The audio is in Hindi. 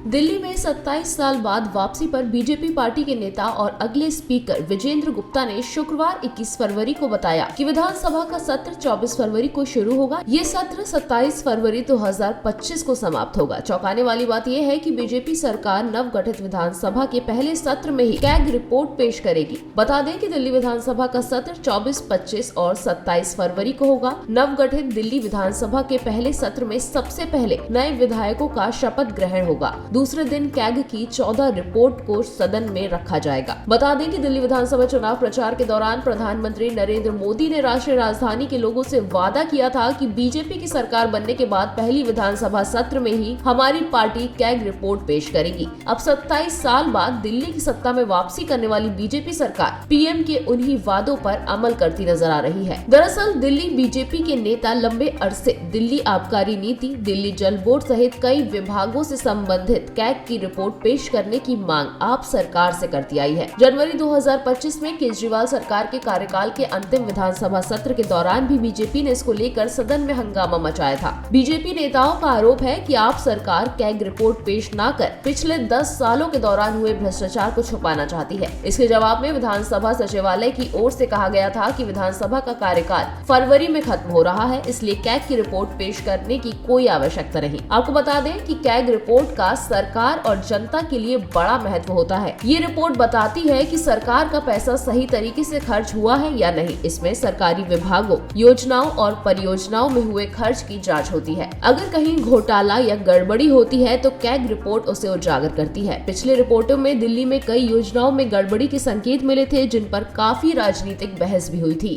दिल्ली में 27 साल बाद वापसी पर बीजेपी पार्टी के नेता और अगले स्पीकर विजेंद्र गुप्ता ने शुक्रवार 21 फरवरी को बताया कि विधानसभा का सत्र 24 फरवरी को शुरू होगा। ये सत्र 27 फरवरी 2025 को समाप्त होगा। चौंकाने वाली बात यह है कि बीजेपी सरकार नवगठित विधानसभा के पहले सत्र में ही कैग रिपोर्ट पेश करेगी। बता दें कि दिल्ली विधानसभा का सत्र 24, 25 और 27 फरवरी को होगा। नवगठित दिल्ली विधानसभा के पहले सत्र में सबसे पहले नए विधायकों का शपथ ग्रहण होगा। दूसरे दिन कैग की 14 रिपोर्ट को सदन में रखा जाएगा। बता दें कि दिल्ली विधानसभा चुनाव प्रचार के दौरान प्रधानमंत्री नरेंद्र मोदी ने राष्ट्रीय राजधानी के लोगों से वादा किया था कि बीजेपी की सरकार बनने के बाद पहली विधानसभा सत्र में ही हमारी पार्टी कैग रिपोर्ट पेश करेगी। अब 27 साल बाद दिल्ली की सत्ता में वापसी करने वाली बीजेपी सरकार पीएम के उन्हीं वादों पर अमल करती नजर आ रही है। दरअसल दिल्ली बीजेपी के नेता लंबे अरसे दिल्ली आबकारी नीति, दिल्ली जल बोर्ड सहित कई विभागों से संबंधित कैग की रिपोर्ट पेश करने की मांग आप सरकार से करती आई है। जनवरी 2025 में केजरीवाल सरकार के कार्यकाल के अंतिम विधानसभा सत्र के दौरान भी बीजेपी ने इसको लेकर सदन में हंगामा मचाया था। बीजेपी नेताओं का आरोप है कि आप सरकार कैग रिपोर्ट पेश न कर पिछले 10 सालों के दौरान हुए भ्रष्टाचार को छुपाना चाहती है। इसके जवाब में विधानसभा सचिवालय की ओर से कहा गया था कि विधानसभा का कार्यकाल फरवरी में खत्म हो रहा है, इसलिए कैग की रिपोर्ट पेश करने की कोई आवश्यकता नहीं। आपको बता दें कि कैग रिपोर्ट का सरकार और जनता के लिए बड़ा महत्व होता है। ये रिपोर्ट बताती है कि सरकार का पैसा सही तरीके से खर्च हुआ है या नहीं। इसमें सरकारी विभागों, योजनाओं और परियोजनाओं में हुए खर्च की जांच होती है। अगर कहीं घोटाला या गड़बड़ी होती है तो कैग रिपोर्ट उसे उजागर करती है। पिछले रिपोर्टों में दिल्ली में कई योजनाओं में गड़बड़ी के संकेत मिले थे, जिन पर काफी राजनीतिक बहस भी हुई थी।